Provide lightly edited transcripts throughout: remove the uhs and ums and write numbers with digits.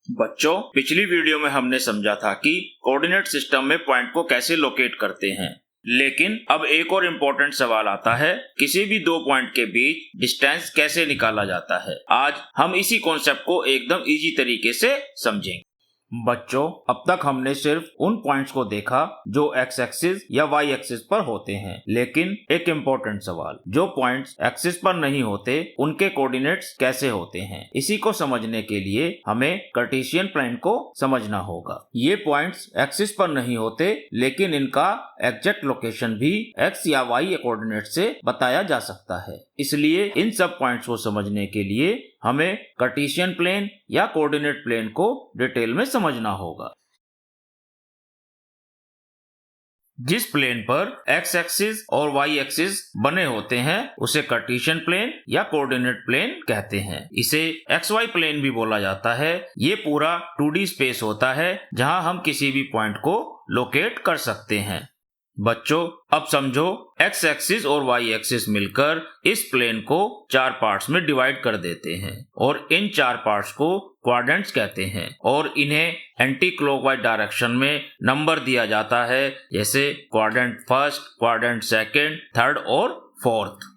बच्चों, पिछली वीडियो में हमने समझा था कि कोऑर्डिनेट सिस्टम में पॉइंट को कैसे लोकेट करते हैं। लेकिन अब एक और इम्पोर्टेंट सवाल आता है, किसी भी दो पॉइंट के बीच डिस्टेंस कैसे निकाला जाता है। आज हम इसी कॉन्सेप्ट को एकदम इजी तरीके से समझेंगे। बच्चों, अब तक हमने सिर्फ उन पॉइंट्स को देखा जो एक्स एक्सिस या वाई एक्सिस पर होते हैं, लेकिन एक इम्पोर्टेंट सवाल, जो पॉइंट्स एक्सिस पर नहीं होते उनके कोऑर्डिनेट्स कैसे होते हैं। इसी को समझने के लिए हमें कार्टेशियन प्लेन को समझना होगा। ये पॉइंट्स एक्सिस पर नहीं होते, लेकिन इनका एग्जैक्ट लोकेशन भी एक्स या वाई कोऑर्डिनेट से बताया जा सकता है। इसलिए इन सब पॉइंट्स को समझने के लिए हमें कार्टेशियन प्लेन या कोऑर्डिनेट प्लेन को डिटेल में समझना होगा। जिस प्लेन पर एक्स एक्सिस और वाई एक्सिस बने होते हैं उसे कार्टेशियन प्लेन या कोऑर्डिनेट प्लेन कहते हैं। इसे एक्स वाई प्लेन भी बोला जाता है। ये पूरा 2D स्पेस होता है जहां हम किसी भी पॉइंट को लोकेट कर सकते हैं। बच्चों, अब समझो, एक्स एक्सिस और वाई एक्सिस मिलकर इस प्लेन को 4 पार्ट्स में डिवाइड कर देते हैं और इन 4 पार्ट्स को क्वाड्रेंट्स कहते हैं और इन्हें एंटी क्लॉकवाइज डायरेक्शन में नंबर दिया जाता है, जैसे quadrant first, quadrant second, third और फोर्थ।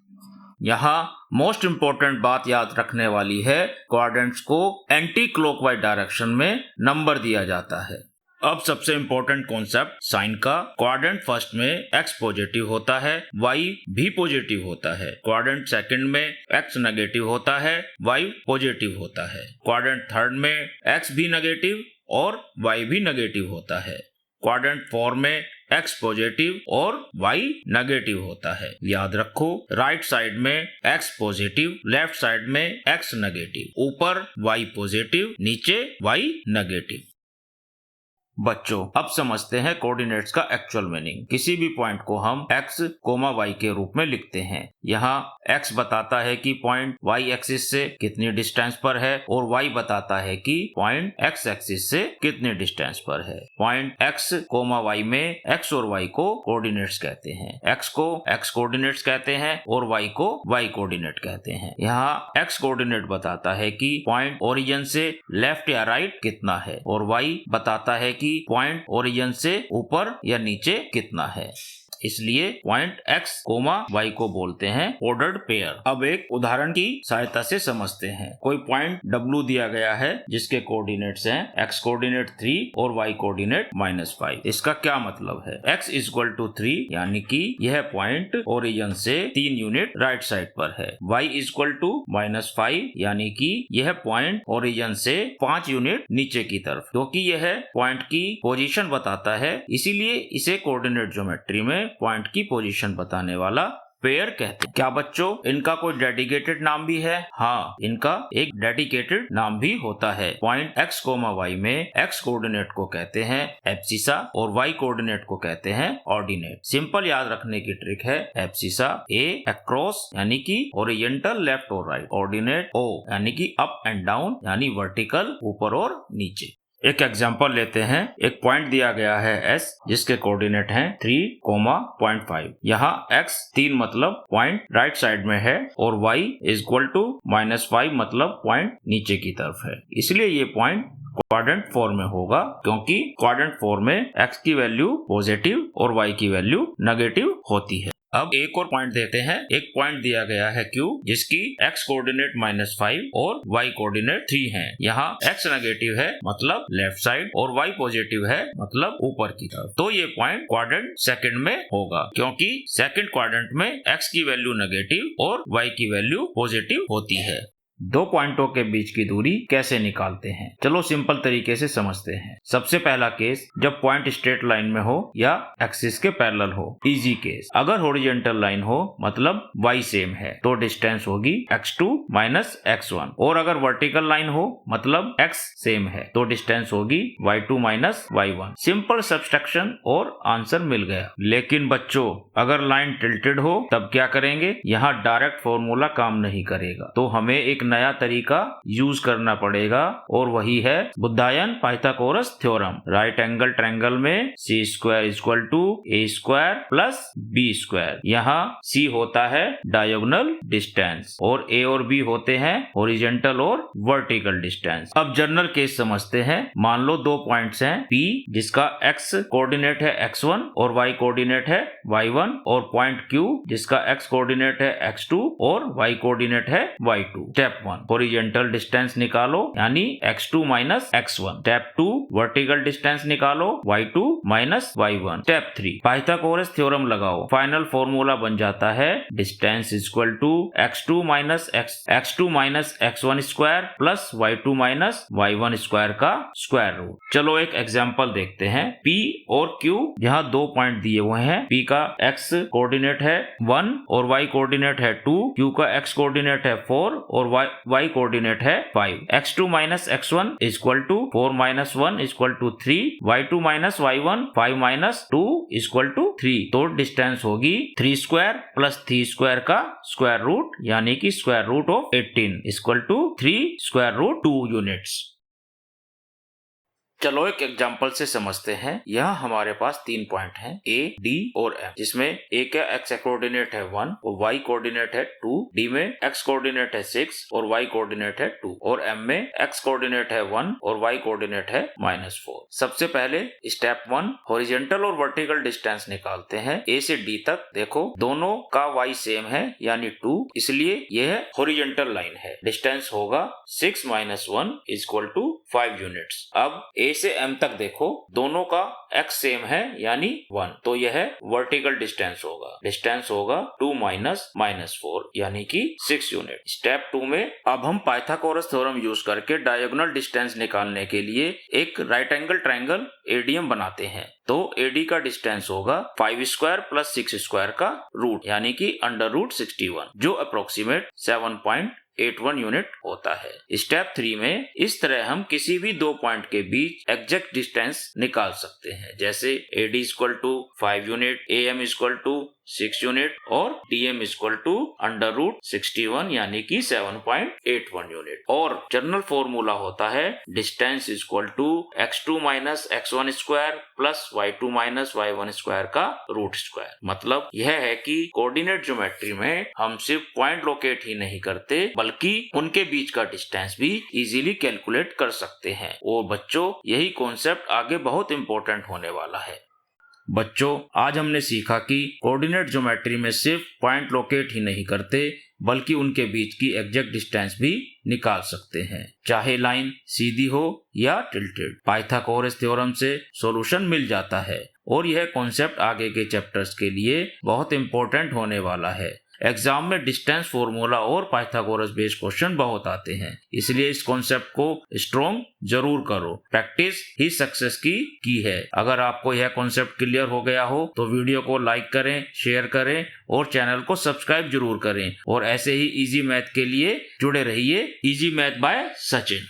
यहाँ मोस्ट इम्पोर्टेंट बात याद रखने वाली है, क्वाड्रेंट्स को एंटी क्लॉकवाइज डायरेक्शन में नंबर दिया जाता है। अब सबसे इम्पोर्टेंट कॉन्सेप्ट साइन का। क्वाड्रेंट फर्स्ट में x पॉजिटिव होता है, y भी पॉजिटिव होता है। क्वाड्रेंट सेकंड में x नेगेटिव होता है, y पॉजिटिव होता है। क्वाड्रेंट थर्ड में x भी नेगेटिव और y भी नेगेटिव होता है। क्वाड्रेंट 4 में x पॉजिटिव और y नेगेटिव होता है। याद रखो, राइट साइड में x पॉजिटिव, लेफ्ट साइड में x नेगेटिव, ऊपर y पॉजिटिव, नीचे y नेगेटिव। बच्चों, अब समझते हैं कोऑर्डिनेट्स का एक्चुअल मीनिंग। किसी भी पॉइंट को हम x, y के रूप में लिखते हैं। यहाँ x बताता है कि पॉइंट y एक्सिस से कितनी डिस्टेंस पर है और y बताता है कि पॉइंट x एक्सिस से कितने डिस्टेंस पर है। पॉइंट x, y में x और y को कोऑर्डिनेट्स कहते हैं। x को x कोऑर्डिनेट्स कहते हैं और y को y कोऑर्डिनेट कहते हैं। यहाँ x कोऑर्डिनेट बताता है कि पॉइंट ओरिजिन से लेफ्ट या राइट कितना है और y बताता है कि पॉइंट ओरिजिन से ऊपर या नीचे कितना है। इसलिए पॉइंट x, y को बोलते हैं ऑर्डर्ड पेयर। अब एक उदाहरण की सहायता से समझते हैं। कोई पॉइंट W दिया गया है जिसके कोऑर्डिनेट्स हैं x कोऑर्डिनेट 3 और y कोऑर्डिनेट -5। इसका क्या मतलब है? x इक्वल टू 3 यानी कि यह पॉइंट ओरिजिन से 3 यूनिट राइट साइड पर है। y इक्वल टू -5 यानी कि यह पॉइंट ओरिजिन से 5 यूनिट नीचे की तरफ। क्योंकि यह पॉइंट की पोजीशन बताता है, इसीलिए इसे कोऑर्डिनेट ज्योमेट्री में पॉइंट की पोजीशन बताने वाला पेयर कहते हैं। क्या बच्चों, इनका कोई डेडिकेटेड नाम भी है? हाँ, इनका एक डेडिकेटेड नाम भी होता है। पॉइंट x, y में x कोऑर्डिनेट को कहते हैं एब्सिसा और y कोऑर्डिनेट को कहते हैं ऑर्डिनेट। सिंपल याद रखने की ट्रिक है, एब्सिसा a अक्रॉस यानी कि ओरिजेंटल लेफ्ट और राइट, ऑर्डिनेट o यानी कि अप एंड डाउन यानी वर्टिकल ऊपर और नीचे। एक एग्जांपल लेते हैं। एक पॉइंट दिया गया है S जिसके कोऑर्डिनेट हैं 3, 0.5। यहाँ x 3 मतलब पॉइंट राइट साइड में है और y इक्वल टू -5 मतलब पॉइंट नीचे की तरफ है। इसलिए ये पॉइंट क्वाड्रेंट 4 में होगा, क्योंकि क्वाड्रेंट 4 में x की वैल्यू पॉजिटिव और y की वैल्यू नेगेटिव होती है। अब एक और पॉइंट देते हैं। एक पॉइंट दिया गया है Q जिसकी x कोऑर्डिनेट -5 और y कोऑर्डिनेट 3 है। यहाँ x नेगेटिव है मतलब लेफ्ट साइड और y पॉजिटिव है मतलब ऊपर की तरफ। तो ये पॉइंट क्वाड्रेंट सेकंड में होगा, क्योंकि सेकंड क्वाड्रेंट में x की वैल्यू नेगेटिव और y की वैल्यू पॉजिटिव होती है। दो पॉइंटों के बीच की दूरी कैसे निकालते हैं? चलो सिंपल तरीके से समझते हैं। सबसे पहला केस, जब पॉइंट स्ट्रेट लाइन में हो या एक्सिस के पैरेलल हो। इजी केस, अगर हॉरिजॉन्टल लाइन हो मतलब y सेम है तो डिस्टेंस होगी x2 - x1, और अगर वर्टिकल लाइन हो मतलब x सेम है तो डिस्टेंस होगी y2 - y1। सिंपल सब्सट्रैक्शन और आंसर मिल गया। लेकिन बच्चों, अगर लाइन टिल्टेड हो तब क्या करेंगे? यहाँ डायरेक्ट फॉर्मूला काम नहीं करेगा, तो हमें एक एक नया तरीका यूज करना पड़ेगा और वही है Baudhayana Pythagoras theorem. Right angle triangle में C square equal to A square plus B square. यहाँ सी होता है डायगोनल डिस्टेंस और ए और बी होते हैं हॉरिजॉन्टल और वर्टिकल डिस्टेंस। अब जनरल केस समझते हैं। मान लो दो पॉइंट्स हैं P जिसका x कोऑर्डिनेट है x1 और y कोऑर्डिनेट है y1 और पॉइंट Q जिसका x कोऑर्डिनेट है x2 और y कोऑर्डिनेट है y2। स्टेप 1 हॉरिजॉन्टल डिस्टेंस निकालो यानी x2 minus x1। Step 2 vertical distance निकालो y2 minus y1। Step 3 Pythagoras theorem लगाओ। फाइनल फॉर्मूला बन जाता है distance equal to x2 minus x1 square plus y2 minus y1 square का square root. चलो एक एग्जांपल देखते हैं। P और Q यहाँ दो पॉइंट दिए हुए हैं। P का x कोऑर्डिनेट है 1 और y कोऑर्डिनेट है 2, Q का x कोऑर्डिनेट है 4 और y कोऑर्डिनेट है 5। x2 minus x1 equal to 4 minus 1 equal to 3, y2 minus y1 5 minus 2 equal to 3। तो डिस्टेंस होगी 3 स्क्वायर प्लस 3 स्क्वायर का स्क्वायर रूट यानी कि square root of 18 equal to 3 square root 2 units. चलो एक एग्जांपल से समझते हैं। यहाँ हमारे पास तीन पॉइंट हैं A, D और M, जिसमें A का x कोऑर्डिनेट है 1 और y कोऑर्डिनेट है 2, D में x कोऑर्डिनेट है 6 और y कोऑर्डिनेट है 2 और M में x कोऑर्डिनेट है 1 और y कोऑर्डिनेट है -4। सबसे पहले स्टेप 1 हॉरिजॉन्टल और वर्टिकल डिस्टेंस निकालते हैं A से D तक। देखो दोनों का y सेम है यानी 2, इसलिए यह हॉरिजॉन्टल लाइन है। डिस्टेंस होगा 6 माइनस 1 इक्वल टू 5 यूनिट्स। अब A से M तक देखो दोनों का x सेम है यानी 1, तो यह वर्टिकल डिस्टेंस होगा। डिस्टेंस होगा 2 माइनस -4 यानी कि 6 यूनिट। स्टेप 2 में अब हम पाइथागोरस थ्योरम यूज करके डायगोनल डिस्टेंस निकालने के लिए एक राइट एंगल ट्रायंगल ADM बनाते हैं। तो AD का डिस्टेंस होगा 5 स्क्वायर प्लस 6 स्क्वायर का रूट यानी कि √61 जो अप्रोक्सीमेट 7.81 यूनिट होता है। स्टेप 3 में इस तरह हम किसी भी दो पॉइंट के बीच एग्जैक्ट डिस्टेंस निकाल सकते हैं, जैसे AD equal to 5 unit, AM equal to 6 unit और DM इक्वल टू √61 यानी कि 7.81 यूनिट। और जनरल फॉर्मूला होता है distance equal to x2 minus x1 square plus y2 minus y1 square का रूट स्क्वायर। मतलब यह है कि कोऑर्डिनेट ज्योमेट्री में हम सिर्फ पॉइंट लोकेट ही नहीं करते बल्कि उनके बीच का डिस्टेंस भी इजीली कैलकुलेट कर सकते हैं। और बच्चों यही कॉन्सेप्ट आगे बहुत इंपॉर्टेंट होने वाला है। बच्चों आज हमने सीखा कि कोऑर्डिनेट ज्योमेट्री में सिर्फ पॉइंट लोकेट ही नहीं करते बल्कि उनके बीच की एग्जैक्ट डिस्टेंस भी निकाल सकते हैं, चाहे लाइन सीधी हो या टिल्टेड। पाइथागोरस थ्योरम से सॉल्यूशन मिल जाता है और यह कॉन्सेप्ट आगे के चैप्टर्स के लिए बहुत इंपॉर्टेंट होने वाला है। एग्जाम में डिस्टेंस फॉर्मूला और पाइथागोरस बेस्ड क्वेश्चन बहुत आते हैं, इसलिए इस कॉन्सेप्ट को स्ट्रॉन्ग जरूर करो। प्रैक्टिस ही सक्सेस की है। अगर आपको यह कॉन्सेप्ट क्लियर हो गया हो तो वीडियो को लाइक करें, शेयर करें और चैनल को सब्सक्राइब जरूर करें। और ऐसे ही इजी मैथ के लिए जुड़े रहिए। Easy math bye Sachin.